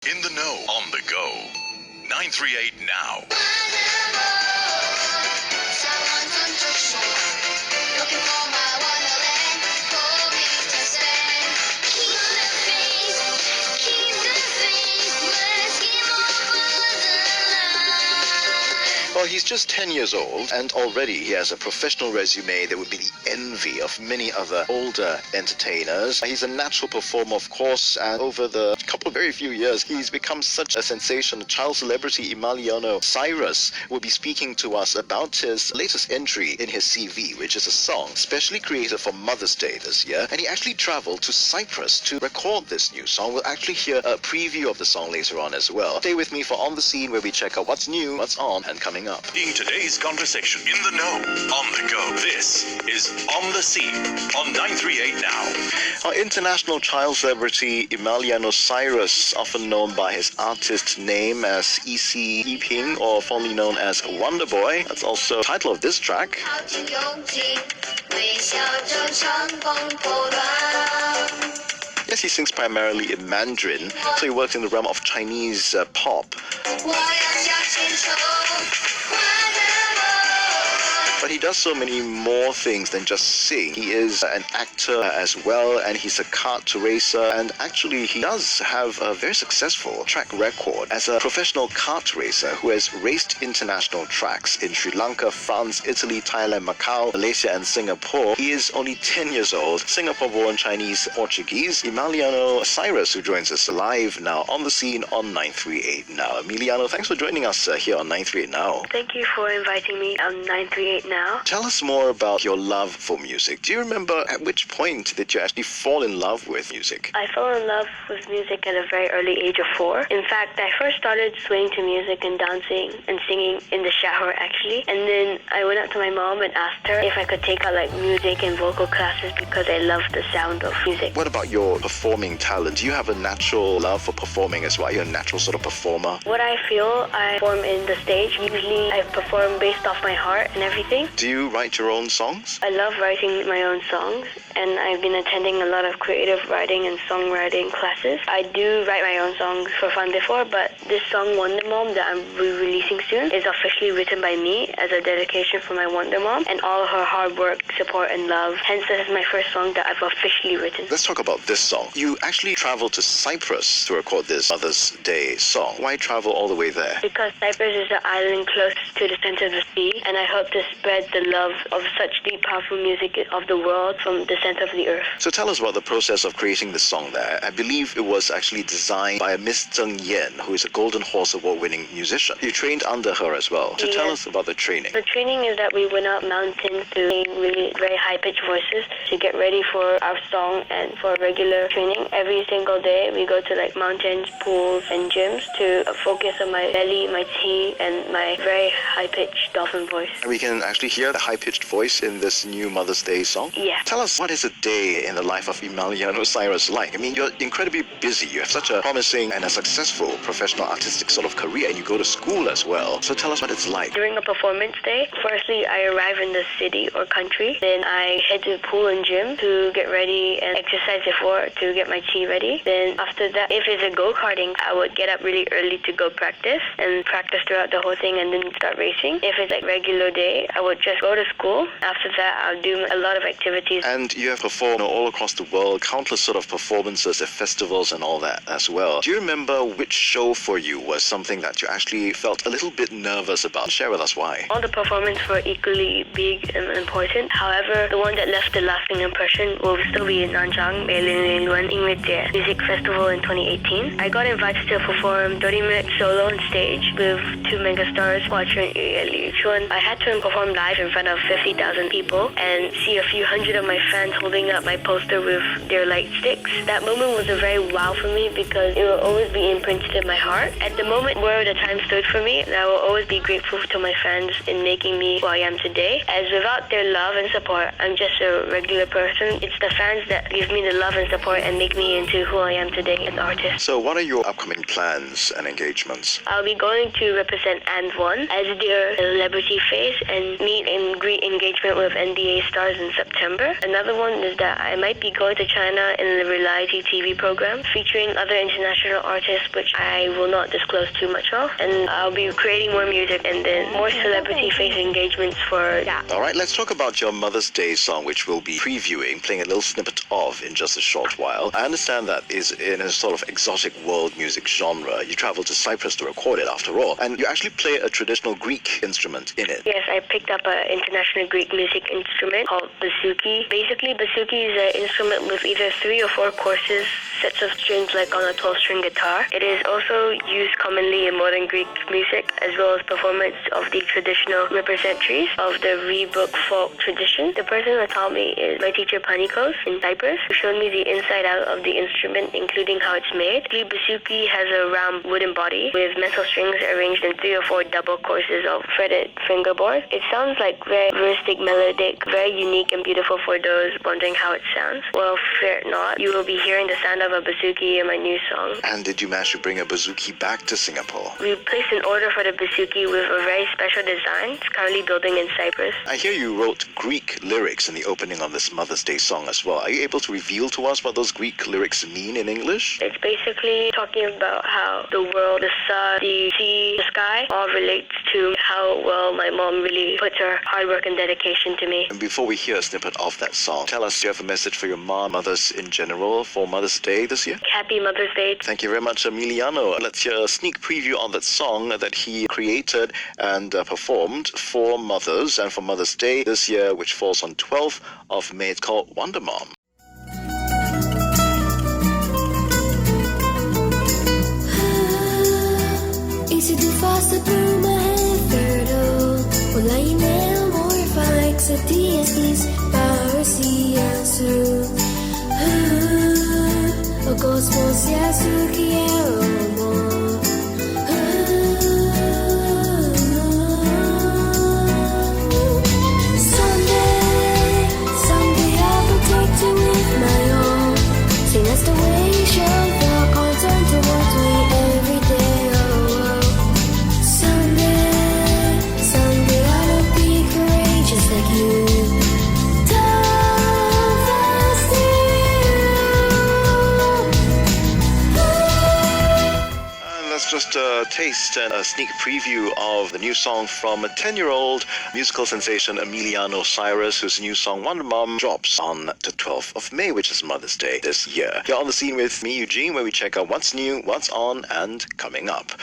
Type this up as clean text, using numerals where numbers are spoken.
In the know, on the go. 938 Now. Well, he's just 10 years old, and already he has a professional resume that would be the envy of many other older entertainers. He's a natural performer, of course, and over the very few years, he's become such a sensation. Child celebrity Emiliano Cyrus will be speaking to us about his latest entry in his CV, which is a song specially created for Mother's Day this year. And he actually traveled to Cyprus to record this new song. We'll actually hear a preview of the song later on as well. Stay with me for On the Scene, where we check out what's new, what's on, and coming up. In today's conversation, in the know, on the go. This is On the Scene on 938 Now. Our international child celebrity Emiliano Cyrus, often known by his artist name as EC一平, or formerly known as Wonder Boy. That's also the title of this track. Yes, he sings primarily in Mandarin, so he works in the realm of Chinese pop. But he does so many more things than just sing. He is an actor as well, and he's a kart racer, and actually he does have a very successful track record as a professional kart racer who has raced international tracks in Sri Lanka, France, Italy, Thailand, Macau, Malaysia, and Singapore. He is only 10 years old, Singapore-born Chinese Portuguese, Emiliano Cyrus, who joins us live now on the scene on 938 Now. Emiliano, thanks for joining us here on 938 Now. Thank you for inviting me on 938 Now. Tell us more about your love for music. Do you remember at which point did you actually fall in love with music? I fell in love with music at a very early age of 4. In fact, I first started swaying to music and dancing and singing in the shower, actually. And then I went up to my mom and asked her if I could take out like music and vocal classes because I loved the sound of music. What about your performing talent? Do you have a natural love for performing as well? Are you a natural sort of performer? What I feel, I perform in the stage. Usually I perform based off my heart and everything. Do you write your own songs? I love writing my own songs, and I've been attending a lot of creative writing and songwriting classes. I do write my own songs for fun before, but this song, Wonder Mom, that I'm releasing soon, is officially written by me as a dedication for my Wonder Mom and all her hard work, support, and love. Hence, this is my first song that I've officially written. Let's talk about this song. You actually traveled to Cyprus to record this Mother's Day song. Why travel all the way there? Because Cyprus is an island close to the center of the sea, and I hope to spread the love of such deep, powerful music of the world from the center of the earth. So tell us about the process of creating the song there. I believe it was actually designed by Miss Zheng Yan, who is a Golden Horse Award-winning musician. You trained under her as well. So tell us about the training. The training is that we went up mountains to sing really very high-pitched voices to get ready for our song and for regular training. Every single day we go to like mountains, pools, and gyms to focus on my belly, my chi, and my very high-pitched dolphin voice. And we can actually hear the high-pitched voice in this new Mother's Day song? Yeah. Tell us, what is a day in the life of Emiliano Cyrus like? I mean, you're incredibly busy. You have such a promising and a successful professional artistic sort of career, and you go to school as well. So tell us what it's like. During a performance day, firstly, I arrive in the city or country. Then I head to the pool and gym to get ready and exercise before to get my chi ready. Then after that, if it's a go-karting, I would get up really early to go practice and practice throughout the whole thing and then start racing. If it's like regular day, I would just go to school. After that, I'll do a lot of activities. And you have performed all across the world, countless sort of performances at festivals and all that as well. Do you remember which show for you was something that you actually felt a little bit nervous about? Share with us why. All the performances were equally big and important. However, the one that left the lasting impression will still be in Nanjang Music Festival in 2018. I got invited to perform 30-minute solo on stage with two megastars, Huachun and Liu Chun. I had to perform live in front of 50,000 people and see a few hundred of my fans holding up my poster with their light sticks. That moment was a very wow for me because it will always be imprinted in my heart. At the moment where the time stood for me, I will always be grateful to my fans in making me who I am today. As without their love and support, I'm just a regular person. It's the fans that give me the love and support and make me into who I am today as an artist. So what are your upcoming plans and engagements? I'll be going to represent and1 as their celebrity phase and meet and greet engagement with NBA stars in September. Another one is that I might be going to China in a reality TV program featuring other international artists, which I will not disclose too much of. And I'll be creating more music and then more celebrity face engagements for that. All right, let's talk about your Mother's Day song, which we'll be previewing, playing a little snippet of in just a short while. I understand that is in a sort of exotic world music genre. You traveled to Cyprus to record it, after all, and you actually play a traditional Greek instrument in it. Yes, I picked up an international Greek music instrument called bouzouki. Basically, bouzouki is an instrument with either 3 or 4 courses, sets of strings like on a 12-string guitar. It is also used commonly in modern Greek music, as well as performance of the traditional representatives of the Rebuk folk tradition. The person who taught me is my teacher Panikos in Cyprus, who showed me the inside out of the instrument, including how it's made. The bouzouki has a round wooden body with metal strings arranged in 3 or 4 double courses of fretted fingerboard. It sounds like very versatile, melodic, very unique and beautiful for those wondering how it sounds. Well, fear not, you will be hearing the sound of a bouzouki in my new song. And did you manage to bring a bouzouki back to Singapore? We placed an order for the bouzouki with a very special design. It's currently building in Cyprus. I hear you wrote Greek lyrics in the opening of this Mother's Day song as well. Are you able to reveal to us what those Greek lyrics mean in English? It's basically talking about how the world, the sun, the sea, the sky all relates to how well my mom really puts her hard work and dedication to me. And before we hear a snippet of that song, tell us, do you have a message for your mom, mothers in general, for Mother's Day this year? Happy Mother's Day. Thank you very much, Emiliano. Let's hear a sneak preview on that song that he created and performed for mothers and for Mother's Day this year, which falls on 12th of May. It's called Wonder Mom. Easy too fast to pull my head fertile. Wala inel more fights at DSD's Parisian Zoo. O cosmos yasuki mo. Someday I'll protect you with my own. Sing as the way you show the concern towards me every day. Someday I'll be courageous like you. Just a taste and a sneak preview of the new song from a 10-year-old musical sensation Emiliano Cyrus, whose new song Wonder Mom drops on the 12th of May, which is Mother's Day this year. You're on the scene with me, Eugene, where we check out what's new, what's on, and coming up.